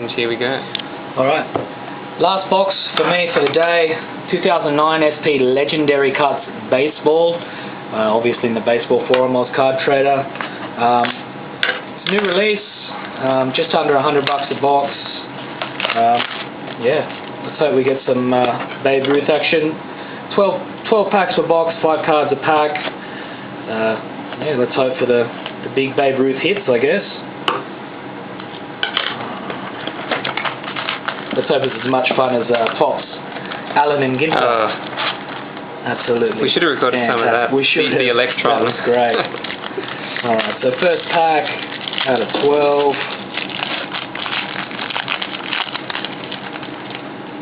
And here we go. Alright. Last box for me for the day. 2009 SP Legendary Cuts Baseball. Obviously in the Baseball Forum, I was card trader. It's a new release. Just under $100 a box. Yeah. Let's hope we get some Babe Ruth action. 12 packs per box, 5 cards a pack. Yeah, let's hope for the big Babe Ruth hits, I guess. Let's hope it's as much fun as Pops, Allen and Ginter. Absolutely. We should have recorded some of that. We should have. The Electron. That was great. Alright, so first pack out of 12.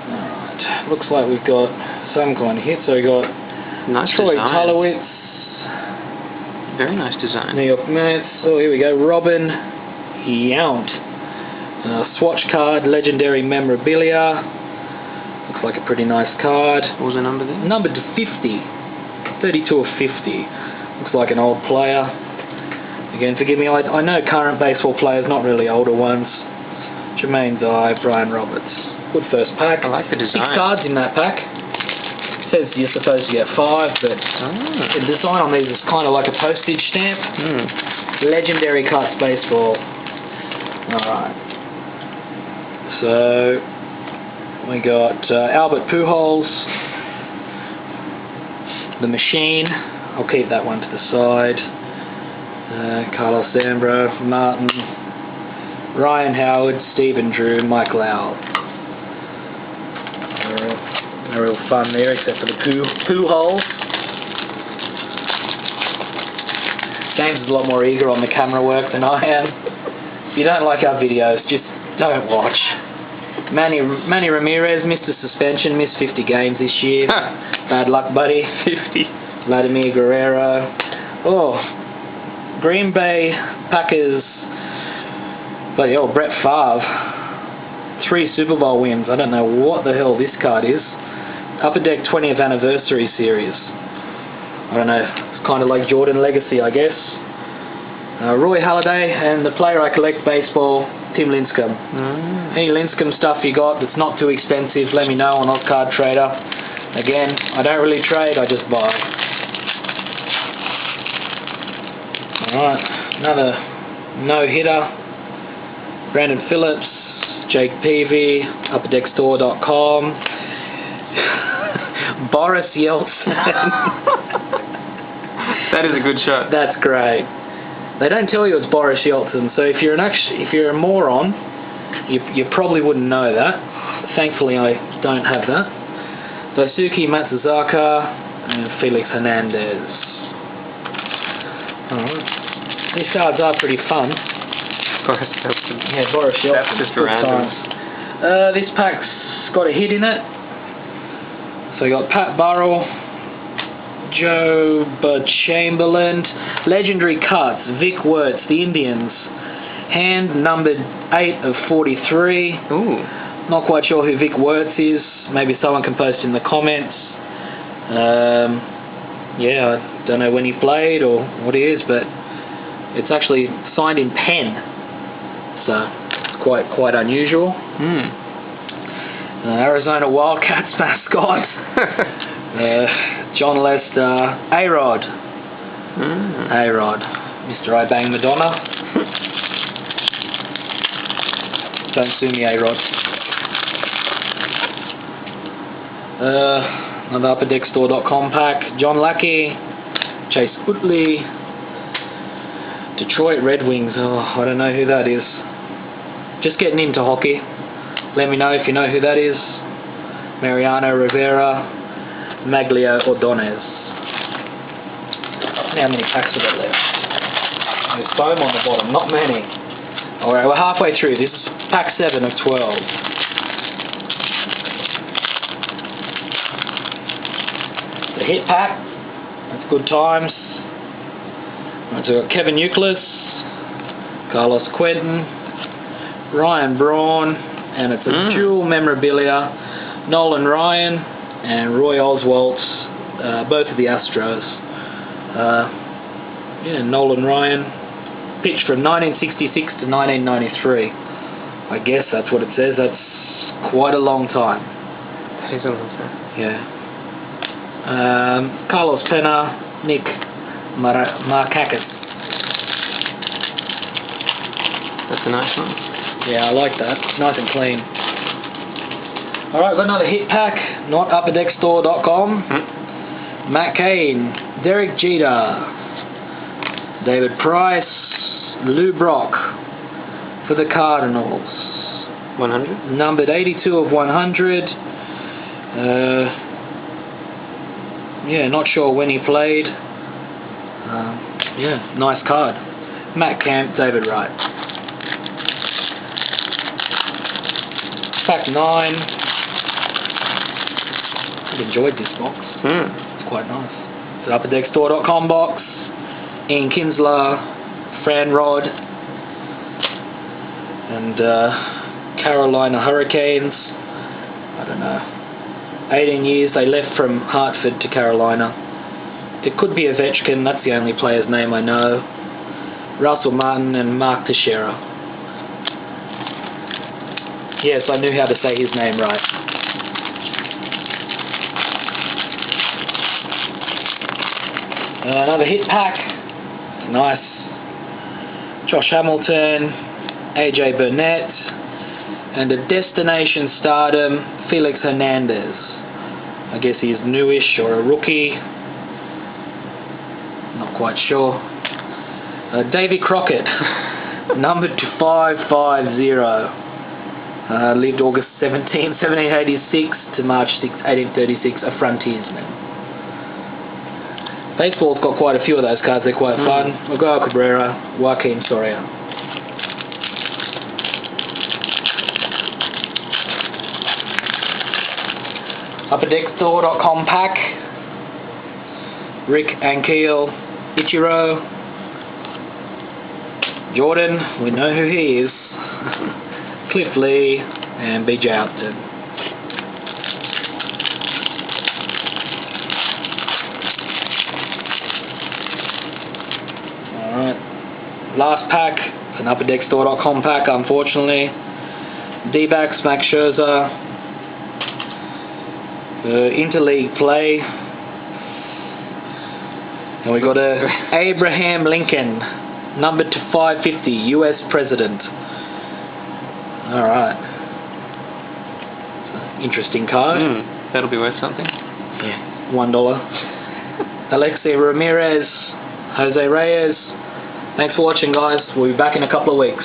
Alright, looks like we've got some kind of hit. So we got nice Troy design. Tullowitz. Very nice design. New York Mets. Oh, here we go. Robin Yount. Swatch card, legendary memorabilia. Looks like a pretty nice card. What was the number there? Numbered to 50. 32 of 50. Looks like an old player. Again, forgive me, I know current baseball players, not really older ones. Jermaine Dye, Brian Roberts. Good first pack. I like the design. 6 cards in that pack. It says you're supposed to get 5, but the design on these is kind of like a postage stamp. Legendary Cuts Baseball. Alright. So we got Albert Pujols, the Machine. I'll keep that one to the side. Carlos Zambro, Martin, Ryan Howard, Stephen Drew, Mike Lowell. No real fun there, except for the Pujols. James is a lot more eager on the camera work than I am. If you don't like our videos, just don't watch. Manny Ramirez missed a suspension, missed 50 games this year. Bad luck, buddy. 50. Vladimir Guerrero. Oh, Green Bay Packers. Bloody hell, Brett Favre. 3 Super Bowl wins. I don't know what the hell this card is. Upper Deck 20th Anniversary Series. I don't know. It's kind of like Jordan Legacy, I guess. Roy Halladay, and the player I collect baseball, Tim Lincecum. Any Lincecum stuff you got that's not too expensive, let me know on Card Trader. Again, I don't really trade, I just buy. Alright, another no-hitter. Brandon Phillips, Jake Peavy, upperdeckstore.com. Boris Yeltsin. That is a good shot. That's great. They don't tell you it's Boris Yeltsin, so if you're a moron, you probably wouldn't know that. Thankfully, I don't have that. Daisuke Matsuzaka and Felix Hernandez. Alright. These cards are pretty fun. Boris Yeltsin. Yeah, Boris Yeltsin. That's just random. This pack's got a hit in it. So we got Pat Burrell, Joe Chamberlain, legendary cuts, Vic Wertz, the Indians, hand numbered 8 of 43. Ooh. Not quite sure who Vic Wertz is. Maybe someone can post in the comments. Yeah, I don't know when he played or what he is, but it's actually signed in pen, so it's quite unusual. Arizona Wildcats mascot. John Lester, A-Rod. A-Rod. Mr. I Bang Madonna. Don't sue me, A-Rod. Another upperdeckstore.com pack. John Lackey. Chase Utley. Detroit Red Wings. Oh, I don't know who that is. Just getting into hockey. Let me know if you know who that is. Mariano Rivera. Maglio Ordonez. How many packs have got left? There's foam on the bottom, not many. Alright, we're halfway through. This is pack 7 of 12. The hit pack. That's good times. Right, so we've got Kevin Youkilis, Carlos Quentin, Ryan Braun, and it's a dual memorabilia. Nolan Ryan and Roy Oswalt's, both of the Astros. Yeah, Nolan Ryan pitched from 1966 to 1993. I guess that's what it says. That's quite a long time. That is a long time. Yeah. Carlos Pena, Nick Markakis. That's a nice one. Yeah, I like that. Nice and clean. Alright, got another hit pack. Not upperdeckstore.com. Matt Cain, Derek Jeter, David Price, Lou Brock for the Cardinals. 100? Numbered 82 of 100. Yeah, not sure when he played. Yeah, nice card. Matt Camp, David Wright. Pack 9. I enjoyed this box. It's quite nice. It's an upperdeckstore.com box. Ian Kinsler, Fran Rod, and Carolina Hurricanes. I don't know. 18 years, they left from Hartford to Carolina. It could be Ovechkin, that's the only player's name I know. Russell Martin and Mark Teixeira. Yes, I knew how to say his name right. Another hit pack. Nice. Josh Hamilton, AJ Burnett, and a Destination Stardom, Felix Hernandez. I guess he's newish or a rookie. Not quite sure. Davy Crockett, numbered to 550. Lived August 17, 1786 to March 6, 1836, a frontiersman. Baseball's got quite a few of those cards, they're quite fun. Miguel Cabrera, Joaquin Soria. UpperDeckStore.com pack. Rick Ankiel, Ichiro, Jordan, we know who he is. Cliff Lee, and B.J. Upton. Alright. Last pack. It's an UpperDeckStore.com pack, unfortunately. D-backs, Max Scherzer. Interleague play. And we got a Abraham Lincoln, numbered to 550, US President. Alright. Interesting card. That'll be worth something. Yeah. $1. Alexei Ramirez, Jose Reyes. Thanks for watching, guys. We'll be back in a couple of weeks.